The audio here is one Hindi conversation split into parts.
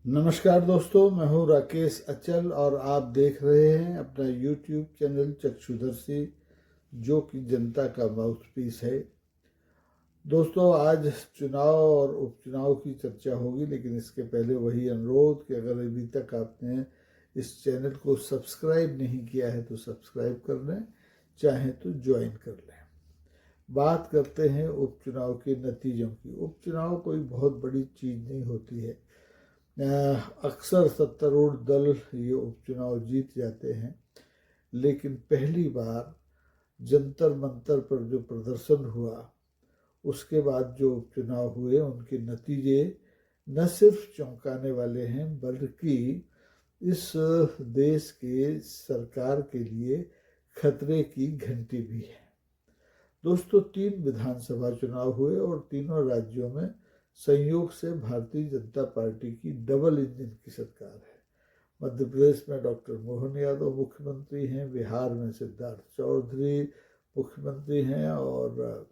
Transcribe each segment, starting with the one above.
नमस्कार दोस्तों, मैं हूं राकेश अचल और आप देख रहे हैं अपना YouTube चैनल चक्षुदर्शी, जो कि जनता का माउथपीस है। दोस्तों, आज चुनाव और उपचुनाव की चर्चा होगी, लेकिन इसके पहले वही अनुरोध कि अगर अभी तक आपने इस चैनल को सब्सक्राइब नहीं किया है तो सब्सक्राइब कर लें, चाहें तो ज्वाइन कर लें। बात करते हैं उपचुनाव के नतीजों की। उपचुनाव कोई बहुत बड़ी चीज़ नहीं होती है। अक्सर सत्तारूढ़ दल ये उपचुनाव जीत जाते हैं, लेकिन पहली बार जंतर मंतर पर जो प्रदर्शन हुआ, उसके बाद जो उपचुनाव हुए, उनके नतीजे न सिर्फ चौंकाने वाले हैं, बल्कि इस देश के सरकार के लिए खतरे की घंटी भी है। दोस्तों, 3 विधानसभा चुनाव हुए और तीनों राज्यों में संयोग से भारतीय जनता पार्टी की डबल इंजन की सरकार है। मध्य प्रदेश में डॉक्टर मोहन यादव मुख्यमंत्री हैं, बिहार में सिद्धार्थ चौधरी मुख्यमंत्री हैं, और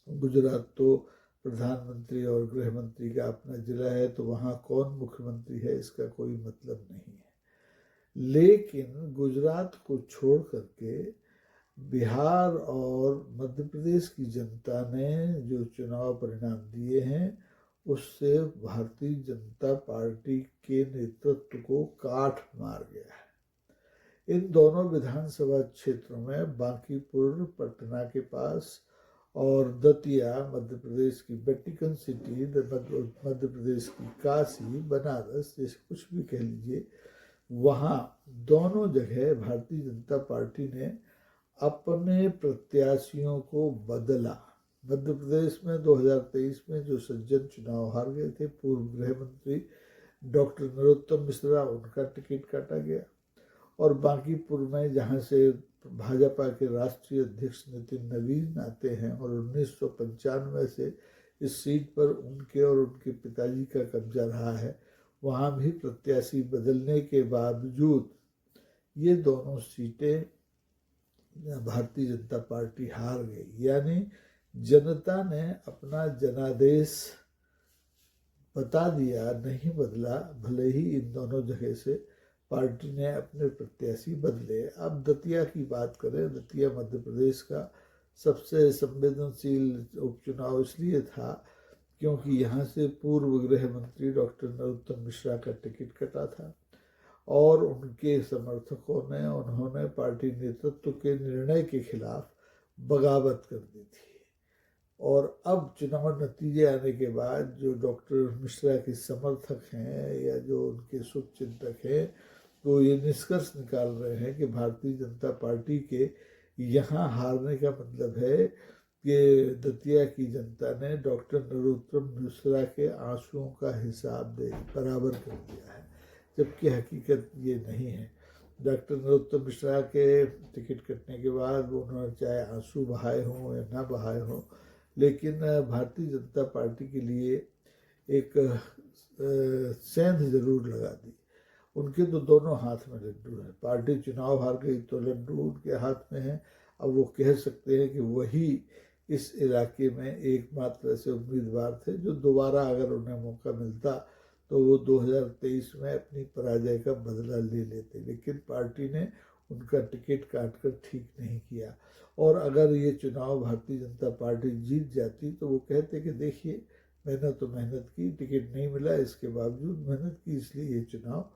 गुजरात तो प्रधानमंत्री और गृह मंत्री का अपना जिला है, तो वहाँ कौन मुख्यमंत्री है इसका कोई मतलब नहीं है। लेकिन गुजरात को छोड़ करके बिहार और मध्य प्रदेश की जनता ने जो चुनाव परिणाम दिए हैं, उससे भारतीय जनता पार्टी के नेतृत्व को काट मार गया है। इन दोनों विधानसभा क्षेत्रों में बांकीपुर पटना के पास और दतिया मध्य प्रदेश की वेटिकन सिटी, मध्य प्रदेश की काशी, बनारस, जैसे कुछ भी कह लीजिए, वहाँ दोनों जगह भारतीय जनता पार्टी ने अपने प्रत्याशियों को बदला। मध्य प्रदेश में 2023 में जो सज्जन चुनाव हार गए थे, पूर्व गृह मंत्री डॉक्टर नरोत्तम मिश्रा, उनका टिकट काटा गया। और बांकीपुर में जहाँ से भाजपा के राष्ट्रीय अध्यक्ष नितिन नवीन आते हैं और 1995 से इस सीट पर उनके और उनके पिताजी का कब्जा रहा है, वहाँ भी प्रत्याशी बदलने के बावजूद ये दोनों सीटें भारतीय जनता पार्टी हार गई। यानी जनता ने अपना जनादेश बता दिया, नहीं बदला, भले ही इन दोनों जगह से पार्टी ने अपने प्रत्याशी बदले। अब दतिया की बात करें, दतिया मध्य प्रदेश का सबसे संवेदनशील उपचुनाव इसलिए था क्योंकि यहाँ से पूर्व गृह मंत्री डॉक्टर नरोत्तम मिश्रा का टिकट कटा था और उनके समर्थकों ने उन्होंने पार्टी नेतृत्व के निर्णय के खिलाफ बगावत कर दी थी। और अब चुनाव नतीजे आने के बाद जो डॉक्टर मिश्रा के समर्थक हैं या जो उनके शुभचिंतक हैं, वो ये निष्कर्ष निकाल रहे हैं कि भारतीय जनता पार्टी के यहाँ हारने का मतलब है कि दतिया की जनता ने डॉक्टर नरोत्तम मिश्रा के आंसुओं का हिसाब दे बराबर कर दिया है, जबकि हकीकत ये नहीं है। डॉक्टर नरोत्तम मिश्रा के टिकट कटने के बाद उन्होंने चाहे आंसू बहाए हों या ना बहाए हों, लेकिन भारतीय जनता पार्टी के लिए एक सेंध जरूर लगा दी। उनके तो दोनों हाथ में लड्डू है। पार्टी चुनाव हार गई तो लड्डू उनके हाथ में है। अब वो कह सकते हैं कि वही इस इलाके में एकमात्र ऐसे उम्मीदवार थे जो दोबारा अगर उन्हें मौका मिलता तो वो 2023 में अपनी पराजय का बदला ले लेते, लेकिन पार्टी ने उनका टिकट काट कर ठीक नहीं किया। और अगर ये चुनाव भारतीय जनता पार्टी जीत जाती तो वो कहते कि देखिए, मैंने तो मेहनत की, टिकट नहीं मिला, इसके बावजूद मेहनत की, इसलिए ये चुनाव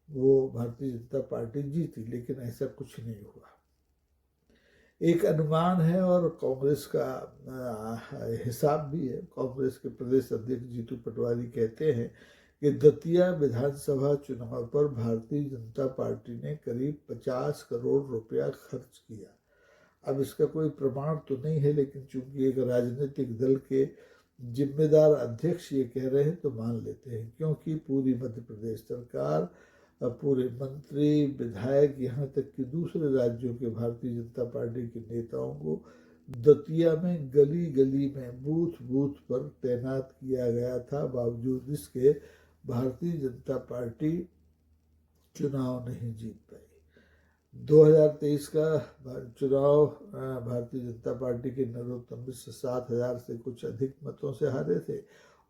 वो भारतीय जनता पार्टी जीती। लेकिन ऐसा कुछ नहीं हुआ। एक अनुमान है और कांग्रेस का हिसाब भी है। कांग्रेस के प्रदेश अध्यक्ष जीतू पटवारी कहते हैं कि दतिया विधानसभा चुनाव पर भारतीय जनता पार्टी ने करीब 50 करोड़ रुपया खर्च किया। अब इसका कोई प्रमाण तो नहीं है, लेकिन चूंकि एक राजनीतिक दल के जिम्मेदार अध्यक्ष ये कह रहे हैं तो मान लेते हैं, क्योंकि पूरी मध्य प्रदेश सरकार, पूरे मंत्री, विधायक, यहाँ तक कि दूसरे राज्यों के भारतीय जनता पार्टी के नेताओं को दतिया में गली गली में बूथ बूथ पर तैनात किया गया था। बावजूद इसके भारतीय जनता पार्टी चुनाव नहीं जीत पाई। 2023 का चुनाव भारतीय जनता पार्टी के नरोत्तम मिश्र 7,000 से कुछ अधिक मतों से हारे थे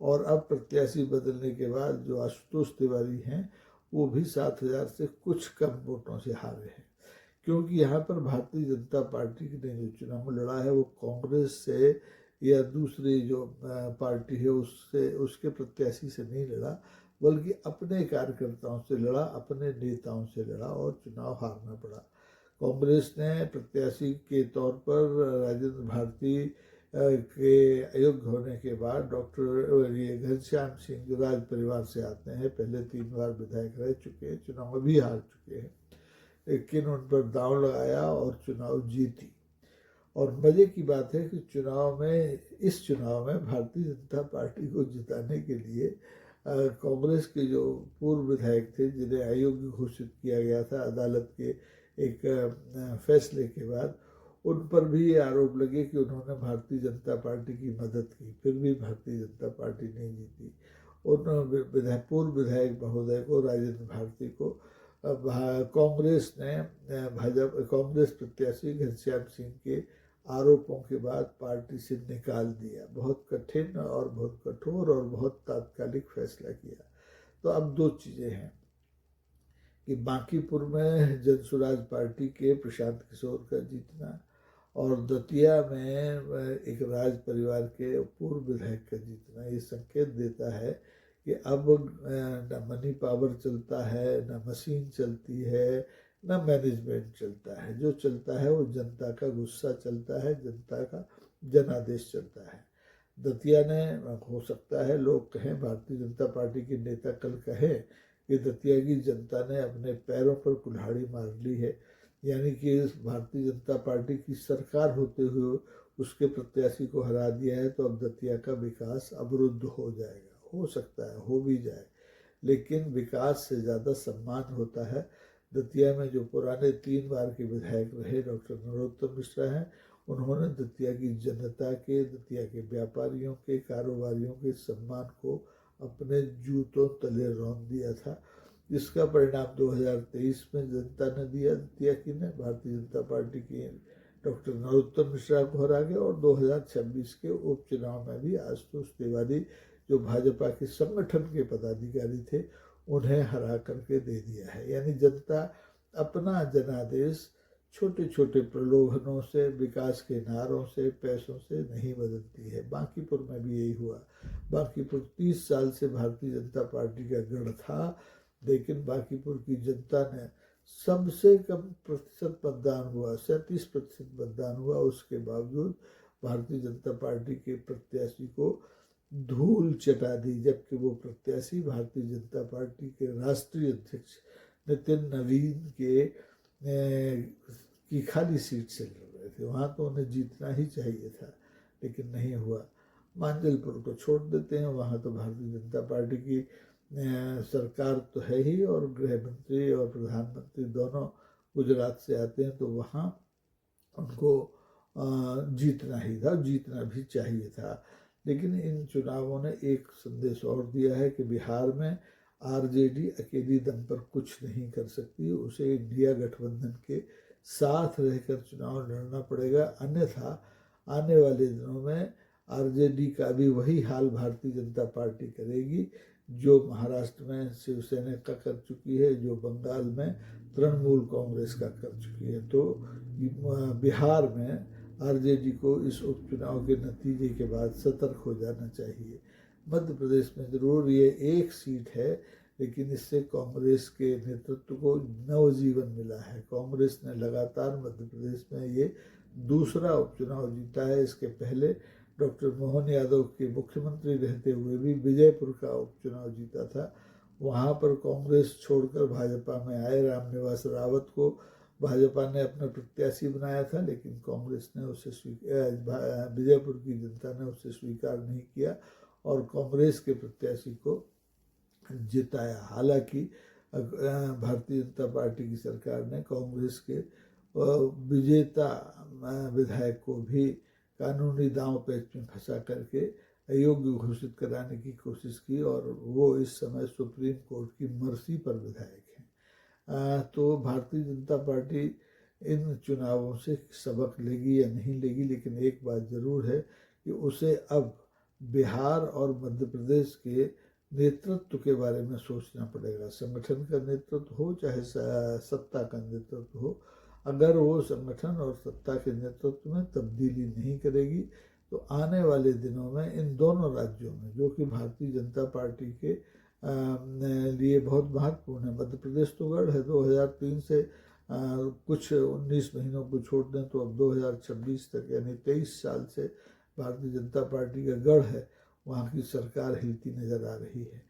और अब प्रत्याशी बदलने के बाद जो आशुतोष तिवारी हैं वो भी 7,000 से कुछ कम वोटों से हारे हैं, क्योंकि यहाँ पर भारतीय जनता पार्टी ने जो चुनाव लड़ा है वो कांग्रेस से या दूसरी जो पार्टी है उससे, उसके प्रत्याशी से नहीं लड़ा, बल्कि अपने कार्यकर्ताओं से लड़ा, अपने नेताओं से लड़ा और चुनाव हारना पड़ा। कांग्रेस ने प्रत्याशी के तौर पर राजेंद्र भारती के अयोग्य होने के बाद डॉक्टर ये घनश्याम सिंह जो राज परिवार से आते हैं, पहले 3 बार विधायक रह चुके हैं, चुनाव भी हार चुके हैं, लेकिन उन पर दांव लगाया और चुनाव जीती। और मज़े की बात है कि इस चुनाव में भारतीय जनता पार्टी को जिताने के लिए कांग्रेस के जो पूर्व विधायक थे जिन्हें अयोग्य घोषित किया गया था अदालत के एक फैसले के बाद, उन पर भी ये आरोप लगे कि उन्होंने भारतीय जनता पार्टी की मदद की, फिर भी भारतीय जनता पार्टी नहीं जीती। उन पूर्व विधायक महोदय को, राजेंद्र भारती को, कांग्रेस ने कांग्रेस प्रत्याशी घनश्याम सिंह के आरोपों के बाद पार्टी से निकाल दिया। बहुत कठिन और बहुत कठोर और बहुत तात्कालिक फैसला किया। तो अब 2 चीज़ें हैं कि बांकीपुर में जनसुराज पार्टी के प्रशांत किशोर का जीतना और दतिया में एक राज परिवार के पूर्व विधायक का जीतना, ये संकेत देता है कि अब न मनी पावर चलता है, न मशीन चलती है, न मैनेजमेंट चलता है। जो चलता है वो जनता का गुस्सा चलता है, जनता का जनादेश चलता है। दतिया ने, हो सकता है लोग कहें, भारतीय जनता पार्टी के नेता कल कहें कि दतिया की जनता ने अपने पैरों पर कुल्हाड़ी मार ली है, यानी कि भारतीय जनता पार्टी की सरकार होते हुए उसके प्रत्याशी को हरा दिया है, तो अब दतिया का विकास अवरुद्ध हो जाएगा। हो सकता है, हो भी जाए, लेकिन विकास से ज़्यादा सम्मान होता है। दतिया में जो पुराने 3 बार के विधायक रहे डॉक्टर नरोत्तम मिश्रा हैं, उन्होंने दतिया की जनता के, दतिया के व्यापारियों के, कारोबारियों के सम्मान को अपने जूतों तले रौंद दिया था, जिसका परिणाम 2023 में जनता ने दिया। दतिया की ने भारतीय जनता पार्टी की डॉक्टर नरोत्तम मिश्रा को हरा के, और 2026 के उपचुनाव में भी आशुतोष तिवारी जो भाजपा के संगठन के पदाधिकारी थे उन्हें हरा करके दे दिया है। यानी जनता अपना जनादेश छोटे छोटे प्रलोभनों से, विकास के नारों से, पैसों से नहीं बदलती है। बांकीपुर में भी यही हुआ। बांकीपुर 30 साल से भारतीय जनता पार्टी का गढ़ था, लेकिन बांकीपुर की जनता ने सबसे कम प्रतिशत मतदान हुआ, 37% मतदान हुआ, उसके बावजूद भारतीय जनता पार्टी के प्रत्याशी को धूल चटा दी, जबकि वो प्रत्याशी भारतीय जनता पार्टी के राष्ट्रीय अध्यक्ष नितिन नवीन की खाली सीट से लड़ रहे थे। वहाँ तो उन्हें जीतना ही चाहिए था, लेकिन नहीं हुआ। मांजलपुर को छोड़ देते हैं, वहाँ तो भारतीय जनता पार्टी की सरकार तो है ही, और गृह मंत्री और प्रधानमंत्री दोनों गुजरात से आते हैं, तो वहाँ उनको जीतना ही था, जीतना भी चाहिए था। लेकिन इन चुनावों ने एक संदेश और दिया है कि बिहार में आरजेडी अकेली दम पर कुछ नहीं कर सकती, उसे इंडिया गठबंधन के साथ रहकर चुनाव लड़ना पड़ेगा, अन्यथा आने वाले दिनों में आरजेडी का भी वही हाल भारतीय जनता पार्टी करेगी जो महाराष्ट्र में शिवसेना का कर चुकी है, जो बंगाल में तृणमूल कांग्रेस का कर चुकी है। तो बिहार में आरजेडी को इस उपचुनाव के नतीजे के बाद सतर्क हो जाना चाहिए। मध्य प्रदेश में ज़रूर ये एक सीट है, लेकिन इससे कांग्रेस के नेतृत्व को नवजीवन मिला है। कांग्रेस ने लगातार मध्य प्रदेश में ये दूसरा उपचुनाव जीता है। इसके पहले डॉक्टर मोहन यादव के मुख्यमंत्री रहते हुए भी विजयपुर का उपचुनाव जीता था। वहाँ पर कांग्रेस छोड़कर भाजपा में आए रामनिवास रावत को भाजपा ने अपना प्रत्याशी बनाया था, लेकिन कांग्रेस ने उसे विजयपुर की जनता ने उसे स्वीकार नहीं किया और कांग्रेस के प्रत्याशी को जिताया। हालांकि भारतीय जनता पार्टी की सरकार ने कांग्रेस के विजेता विधायक को भी कानूनी दांव पेच में फंसा करके अयोग्य घोषित कराने की कोशिश की, और वो इस समय सुप्रीम कोर्ट की मर्जी पर विधायक हैं। तो भारतीय जनता पार्टी इन चुनावों से सबक लेगी या नहीं लेगी, लेकिन एक बात ज़रूर है कि उसे अब बिहार और मध्य प्रदेश के नेतृत्व के बारे में सोचना पड़ेगा। संगठन का नेतृत्व हो चाहे सत्ता का नेतृत्व हो, अगर वो संगठन और सत्ता के नेतृत्व में तब्दीली नहीं करेगी तो आने वाले दिनों में इन दोनों राज्यों में, जो कि भारतीय जनता पार्टी के लिए बहुत महत्वपूर्ण है, मध्य प्रदेश तो गढ़ है, 2003 से कुछ 19 महीनों को छोड़ दें तो अब 2026 तक यानी 23 साल से भारतीय जनता पार्टी का गढ़ है, वहाँ की सरकार हिलती नज़र आ रही है।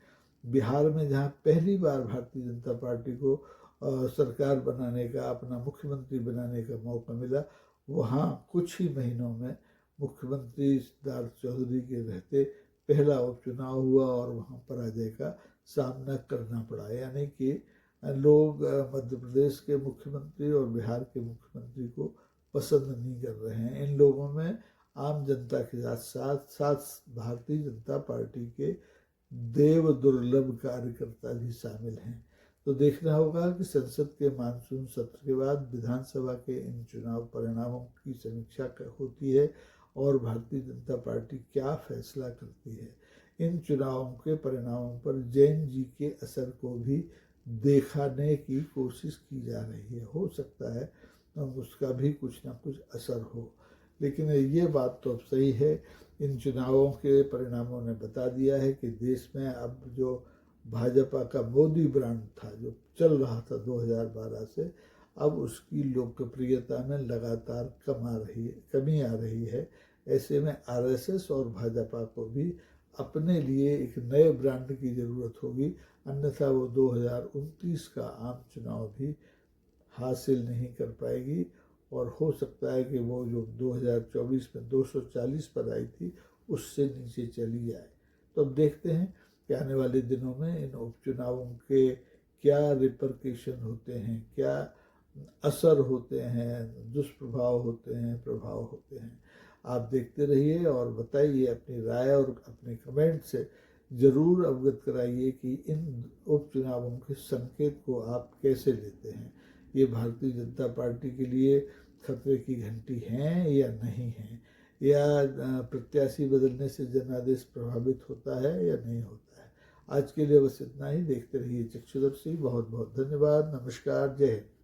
बिहार में जहाँ पहली बार भारतीय जनता पार्टी को सरकार बनाने का, अपना मुख्यमंत्री बनाने का मौका मिला, वहाँ कुछ ही महीनों में मुख्यमंत्री सिद्धार्थ चौधरी के रहते पहला उपचुनाव हुआ और वहाँ पराजय का सामना करना पड़ा। यानी कि लोग मध्य प्रदेश के मुख्यमंत्री और बिहार के मुख्यमंत्री को पसंद नहीं कर रहे हैं। इन लोगों में आम जनता के साथ साथ भारतीय जनता पार्टी के देव दुर्लभ कार्यकर्ता भी शामिल हैं। तो देखना होगा कि संसद के मानसून सत्र के बाद विधानसभा के इन चुनाव परिणामों की समीक्षा होती है और भारतीय जनता पार्टी क्या फैसला करती है। इन चुनावों के परिणामों पर जैन जी के असर को भी देखने की कोशिश की जा रही है। हो सकता है उसका भी कुछ ना कुछ असर हो, लेकिन ये बात तो अब सही है, इन चुनावों के परिणामों ने बता दिया है कि देश में अब जो भाजपा का मोदी ब्रांड था, जो चल रहा था 2012 से, अब उसकी लोकप्रियता में लगातार कमी आ रही है। ऐसे में आरएसएस और भाजपा को भी अपने लिए एक नए ब्रांड की ज़रूरत होगी, अन्यथा वो 2029 का आम चुनाव भी हासिल नहीं कर पाएगी और हो सकता है कि वो जो 2024 में 240 पर आई थी उससे नीचे चली जाए। तो अब देखते हैं कि आने वाले दिनों में इन उपचुनावों के क्या रिपरकेशन होते हैं, क्या असर होते हैं, दुष्प्रभाव होते हैं, प्रभाव होते हैं। आप देखते रहिए और बताइए, अपनी राय और अपने कमेंट से ज़रूर अवगत कराइए कि इन उपचुनावों के संकेत को आप कैसे लेते हैं। ये भारतीय जनता पार्टी के लिए खतरे की घंटी हैं या नहीं हैं, या प्रत्याशी बदलने से जनादेश प्रभावित होता है या नहीं होता है। आज के लिए बस इतना ही। देखते रहिए चक्षुदर्शी। बहुत बहुत धन्यवाद। नमस्कार। जय हिंद।